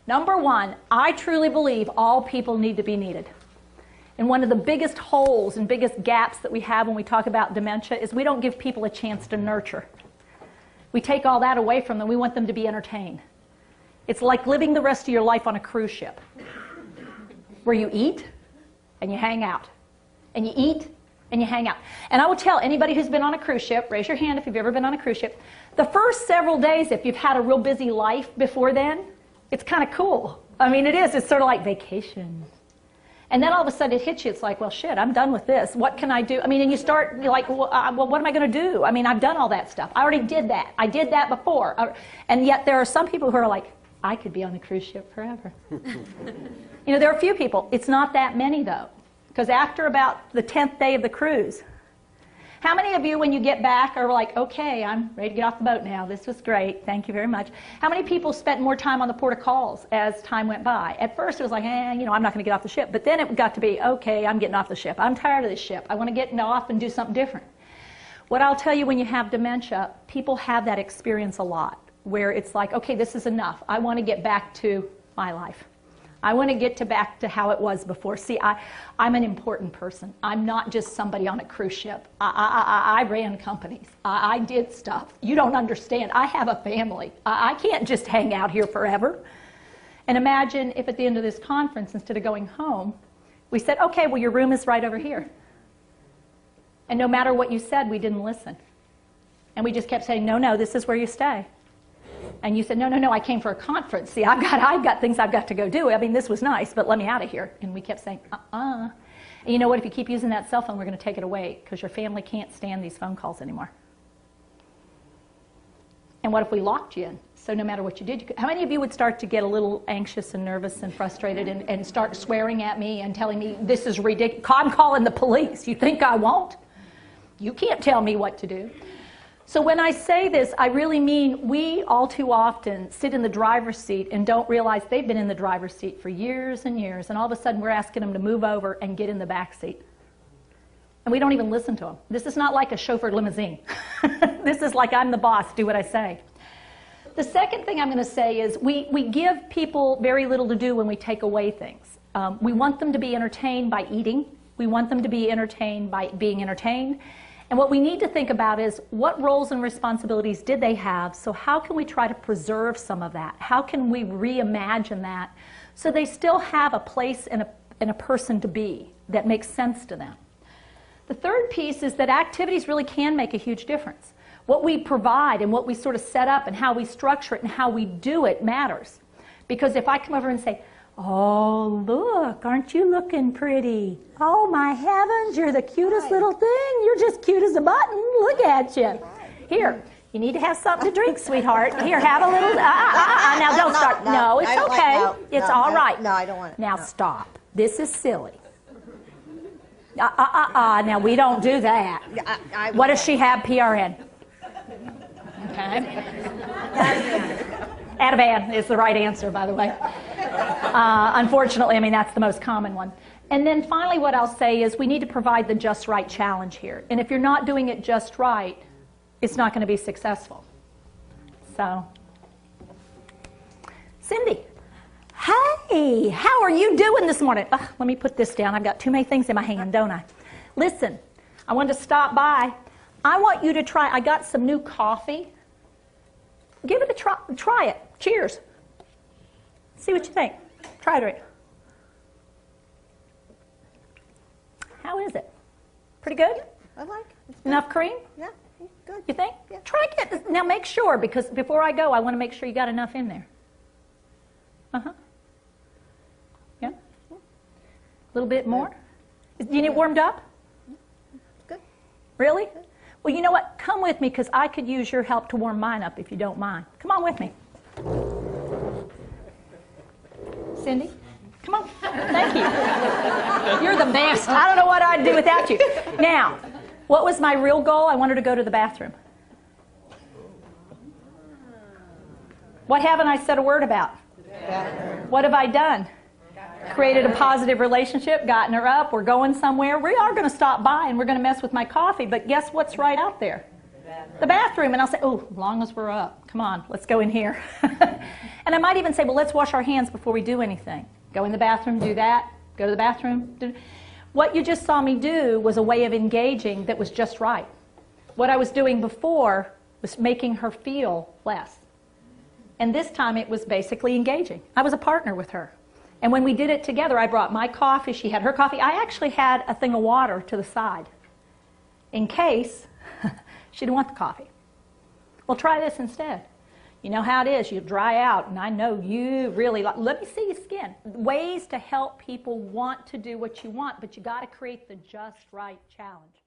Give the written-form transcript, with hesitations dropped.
Number one, I truly believe all people need to be needed. And one of the biggest holes and biggest gaps that we have when we talk about dementia is we don't give people a chance to nurture. We take all that away from them. We want them to be entertained. It's like living the rest of your life on a cruise ship where you eat and you hang out. And you eat and you hang out. And I will tell anybody who's been on a cruise ship, raise your hand if you've ever been on a cruise ship, the first several days, if you've had a real busy life before then, it's kind of cool. I mean, it is. It's sort of like vacation. And then all of a sudden it hits you. It's like, well, shit, I'm done with this. What can I do? I mean, and you start, you're like, well, what am I going to do? I mean, I've done all that stuff. I already did that. I did that before. And yet there are some people who are like, I could be on the cruise ship forever. You know, there are a few people. It's not that many, though. Because after about the 10th day of the cruise, how many of you, when you get back, are like, okay, I'm ready to get off the boat now. This was great. Thank you very much. How many people spent more time on the port of calls as time went by? At first, it was like, you know, I'm not going to get off the ship. But then it got to be, okay, I'm getting off the ship. I'm tired of this ship. I want to get off and do something different. What I'll tell you, when you have dementia, people have that experience a lot, where it's like, okay, this is enough. I want to get back to my life. I want to get back to how it was before. See, I'm an important person. I'm not just somebody on a cruise ship. I ran companies. I did stuff. You don't understand. I have a family. I can't just hang out here forever. And imagine if at the end of this conference, instead of going home, we said, okay, well, your room is right over here. And no matter what you said, we didn't listen. And we just kept saying, no, no, this is where you stay. And you said, no, no, no, I came for a conference. See, I've got things I've got to go do. I mean, this was nice, but let me out of here. And we kept saying, And you know what? If you keep using that cell phone, we're going to take it away because your family can't stand these phone calls anymore. And what if we locked you in? So no matter what you did, how many of you would start to get a little anxious and nervous and frustrated and start swearing at me and telling me, this is ridiculous. I'm calling the police. You think I won't? You can't tell me what to do. So when I say this, I really mean we all too often sit in the driver's seat and don't realize they've been in the driver's seat for years and years, and all of a sudden we're asking them to move over and get in the back seat. And we don't even listen to them. This is not like a chauffeured limousine. This is like, I'm the boss, do what I say. The second thing I'm going to say is we give people very little to do when we take away things. We want them to be entertained by eating. We want them to be entertained by being entertained. And what we need to think about is what roles and responsibilities did they have, so how can we try to preserve some of that? How can we reimagine that so they still have a place and a person to be that makes sense to them? The third piece is that activities really can make a huge difference. What we provide and what we sort of set up and how we structure it and how we do it matters. Because if I come over and say, oh, look, aren't you looking pretty? Oh, my heavens, you're the cutest little thing. You're just cute as a button. Look at you. Here, you need to have something to drink, sweetheart. Here, have a little... Now, don't start. No, it's okay. It's all right. No, I don't want it. Now, stop. This is silly. Now, we don't do that. What does she have, PRN? Okay. Ativan is the right answer, by the way. Unfortunately, I mean, that's the most common one. And then finally, what I'll say is we need to provide the just right challenge here. And if you're not doing it just right, it's not going to be successful. So, Cindy, hey, how are you doing this morning? Let me put this down. I've got too many things in my hand, don't I? Listen, I wanted to stop by. I want you to try, I got some new coffee. Give it a try. Try it. Cheers. See what you think. Try it. How is it? Pretty good? I like it. Enough cream? Yeah, good. You think? Yeah. Try it. Now make sure, because before I go, I want to make sure you got enough in there. Yeah? A little bit more? Do you need it warmed up? Good. Really? Good. Well, you know what? Come with me, because I could use your help to warm mine up if you don't mind. Come on with me. Cindy? Come on. Thank you. You're the best. I don't know what I'd do without you. Now, what was my real goal? I wanted to go to the bathroom. What haven't I said a word about? What have I done? Created a positive relationship, gotten her up, we're going somewhere. We are going to stop by and we're going to mess with my coffee, but guess what's right out there? The bathroom, and I'll say, oh, as long as we're up, come on, let's go in here. And I might even say, well, let's wash our hands before we do anything. Go in the bathroom, do that, go to the bathroom. What you just saw me do was a way of engaging that was just right. What I was doing before was making her feel less. And this time it was basically engaging. I was a partner with her. And when we did it together, I brought my coffee, she had her coffee. I actually had a thing of water to the side in case she didn't want the coffee. Well, try this instead. You know how it is, you dry out, and I know you really like, let me see your skin. Ways to help people want to do what you want, but you got to create the just right challenge.